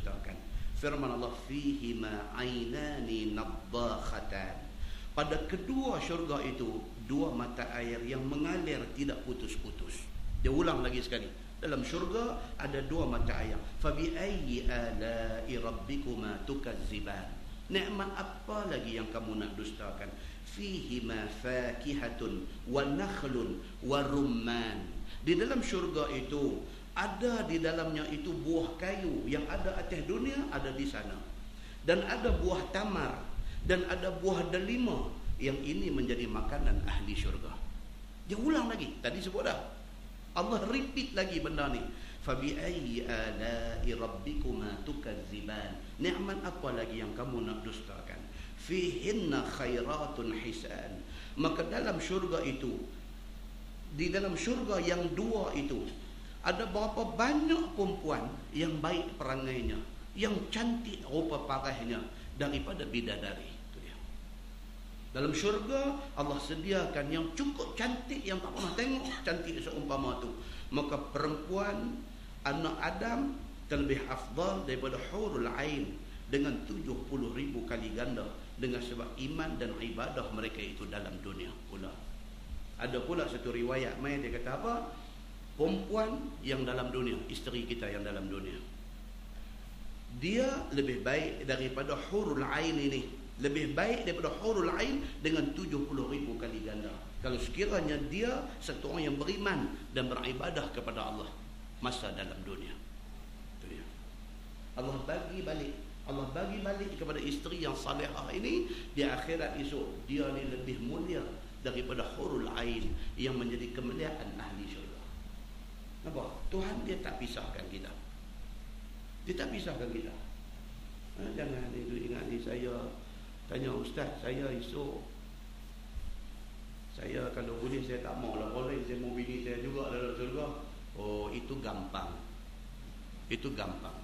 dustakan. Firman Allah, fihima ainani naddakhatan. Pada kedua syurga itu dua mata air yang mengalir tidak putus-putus. Dia ulang lagi sekali. Dalam syurga ada dua mata air. Fabi ayyi ala'i rabbikuma tukazziban. Nikmat apa lagi yang kamu nak dustakan? Fihima fakihatun wa nakhlun wa rumman. Di dalam syurga itu ada di dalamnya itu buah kayu yang ada atas dunia, ada di sana. Dan ada buah tamar dan ada buah delima, yang ini menjadi makanan ahli syurga. Dia ulang lagi, tadi sebut dah. Allah repeat lagi benda ni. Fabi ayyi ala'i rabbikuma tukazziban. Nikmat apa lagi yang kamu nak dustakan? Fihinna khairatun hisan. Maka dalam syurga itu, di dalam syurga yang dua itu, ada berapa banyak perempuan yang baik perangainya, yang cantik rupa parahnya daripada bidadari. Itu dia. Dalam syurga Allah sediakan yang cukup cantik, yang tak pernah tengok cantik seumpama tu. Maka perempuan anak Adam terlebih afdal daripada hurul ain dengan 70,000 kali ganda, dengan sebab iman dan ibadah mereka itu dalam dunia pula. Ada pula satu riwayat mai dia kata apa? Perempuan yang dalam dunia, isteri kita yang dalam dunia, dia lebih baik daripada hurul ain ini, lebih baik daripada hurul ain dengan 70,000 kali ganda. Kalau sekiranya dia satu orang yang beriman dan beribadah kepada Allah masa dalam dunia. Itu dia. Allah bagi balik kepada isteri yang salihah ini di akhirat esok, dia ni lebih mulia daripada hurul ain yang menjadi kemuliaan ahli syurga. Nampak? Tuhan dia tak pisahkan kita. Dia tak pisahkan kita. Jangan itu ingat ni, saya tanya ustaz, saya esok, saya kalau boleh saya tak mau lah, boleh saya mau bini saya juga dalam surga. Oh, itu gampang. Itu gampang.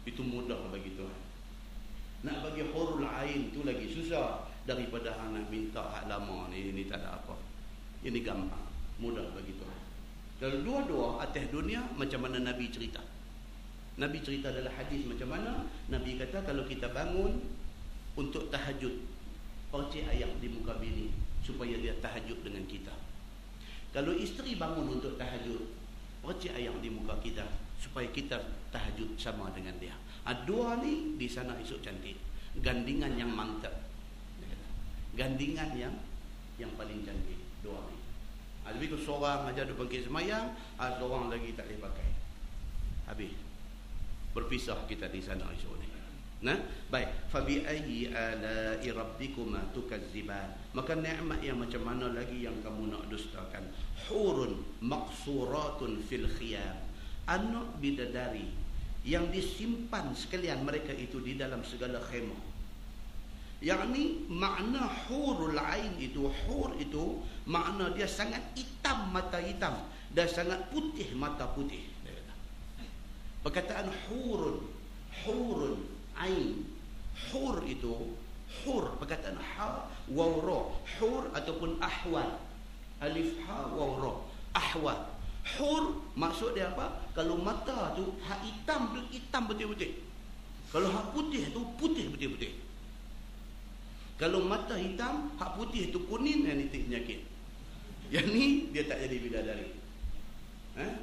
Itu mudah bagi Tuhan. Nak bagi hurul ain tu lagi susah daripada nak minta hak lama ni tak ada apa. Ini gampang, mudah bagi Tuhan. Kalau dua-dua atas dunia, macam mana Nabi cerita? Nabi cerita dalam hadis macam mana? Nabi kata kalau kita bangun untuk tahajud, percik ayam di muka bini supaya dia tahajud dengan kita. Kalau isteri bangun untuk tahajud, percik ayam di muka kita supaya kita tahajud sama dengan dia. Dua ni di sana esok cantik. Gandingan yang mantap. Gandingan yang paling cantik. Dua ni. Lebih tu seorang aja ada pergi semayang, seorang lagi tak boleh pakai. Habis. Berpisah kita di sana esok ni. Nah, baik. Fabi ayyi ala'i rabbikuma tukazziban. Maka nikmat yang macam mana lagi yang kamu nak dustakan? Hurun maqsuratun fil khiyam. Anak bidadari yang disimpan sekalian mereka itu di dalam segala khemah. Yang ni makna hurul ain itu, hur itu makna dia sangat hitam mata hitam dan sangat putih mata putih. Perkataan hurun ain, hur itu, hur perkataan ha waw ra, hur ataupun ahwal, alif ha waw ra, ahwal. Hur maksud dia apa? Kalau mata tu hak hitam tu hitam putih-putih, kalau hak putih tu putih putih-putih. Kalau mata hitam, hak putih tu kuning, yang ni penyakit. Yang ni dia tak jadi bidadari.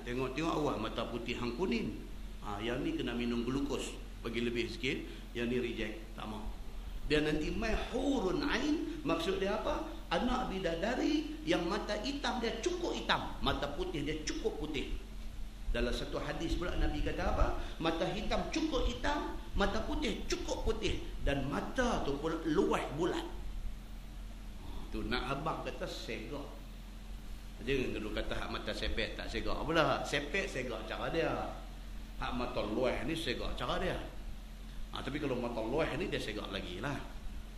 Tengok-tengok awak mata putih hang kuning. Yang ni kena minum glukos bagi lebih sikit, yang ni reject, tak mau. Dia nanti mai hurun ain, maksud dia apa? Anak bidadari yang mata hitam dia cukup hitam, mata putih dia cukup putih. Dalam satu hadis pula Nabi kata apa? Mata hitam cukup hitam, mata putih cukup putih, dan mata tu pun luas bulat. Tu nak abang kata segak. Jangan dulu kata hak mata sepet tak segak. Apalah, sepet segak cara dia. Hak mata luas ni segak cara dia. Tapi kalau mata luas ni dia segak lagi lah.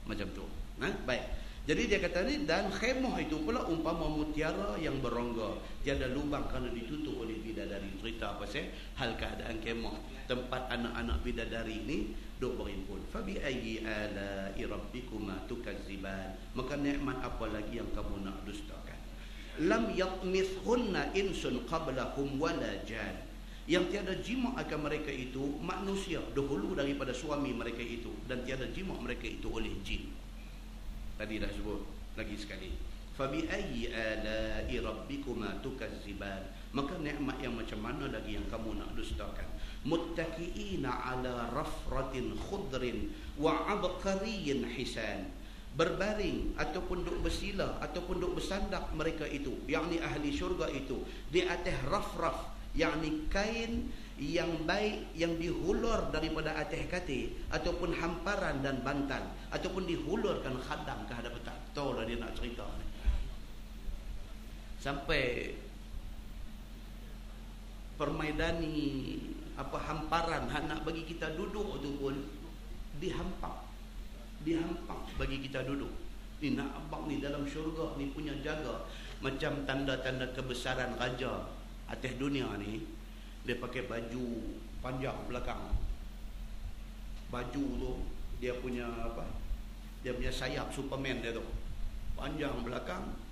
Macam tu. Baik. Jadi dia kata ni, dan khemah itu pula umpama mutiara yang berongga, tiada lubang kerana ditutup oleh bidadari. Cerita pasal hal keadaan khemah, tempat anak-anak bidadari ni duk berhimpun. Fabi ayyi ala'i rabbikuma tukazziban. Maka nikmat apa lagi yang kamu nak dustakan? Lam yatmithunna insun qablahum wala jan. Yang tiada jima akan mereka itu manusia dahulu daripada suami mereka itu, dan tiada jima mereka itu oleh jin. Tadi dah sebut lagi sekali. Fabi ayyi ala'i rabbikuma tukazziban. Maka nikmat yang macam mana lagi yang kamu nak dustakan? Muttaqiina ala rafratin khudrin wa abqariyyin hisan. Berbaring ataupun duk bersila ataupun duk bersandak mereka itu, yakni ahli syurga itu, di atas raf-raf, yakni kain yang baik yang dihulur daripada atas katil ataupun hamparan dan bantal, ataupun dihulurkan khadam ke hadapan. Tak tahu lah dia nak cerita ni. Sampai permaidani hamparan nak bagi kita duduk tu pun dihampak bagi kita duduk. Ni nak abang ni dalam syurga ni punya jaga macam tanda-tanda kebesaran raja atas dunia ni. Dia pakai baju panjang belakang. Baju tu dia punya dia punya sayap Superman dia tu panjang belakang.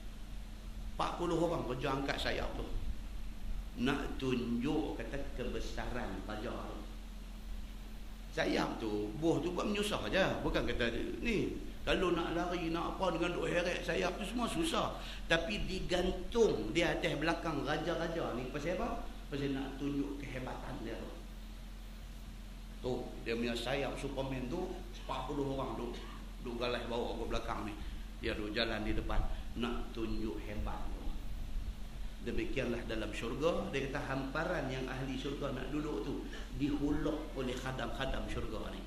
40 orang kerja angkat sayap tu, nak tunjuk kata kebesaran raja tu. Sayap tu, buah tu buat menyusah aja, bukan kata ni kalau nak lari nak apa dengan duk heret sayap tu semua susah. Tapi digantung di atas belakang raja-raja ni pasal apa? Pasal nak tunjuk kehebatan dia tu. Tu dia punya sayap Superman tu 40 orang duk galah bawa ke belakang ni. Dia duk jalan di depan nak tunjuk hebat tu. Demikianlah dalam syurga. Dia kata hamparan yang ahli syurga nak duduk tu dihuluk oleh khadam-khadam syurga ni.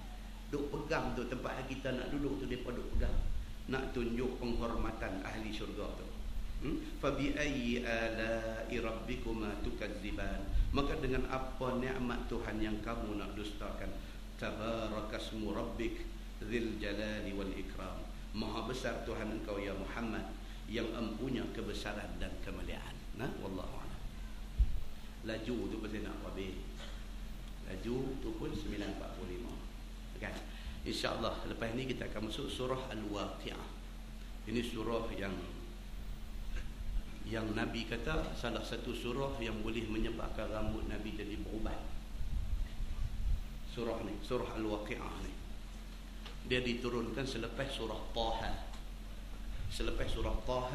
Duk pegang tu tempat kita nak duduk tu, depa duk pegang. Nak tunjuk penghormatan ahli syurga tu. Fabi ayyi ala'i rabbikuma tukazziban. Maka dengan apa nikmat Tuhan yang kamu nak dustakan? Tabarakasmu rabbik dzil jalali wal ikram. Maha besar Tuhan engkau ya Muhammad, yang empunya kebesaran dan kemuliaan. Nah, wallahu a'lam. Laju tu pasal nak habis. Laju tu pun 9:45. Kan? Insya-Allah lepas ni kita akan masuk surah Al-Waqi'ah. Ini surah yang Nabi kata salah satu surah yang boleh menyebabkan rambut Nabi jadi berubat. Surah ni, surah Al-Waqi'ah ni. Dia diturunkan selepas surah Taha. Selepas surah Taha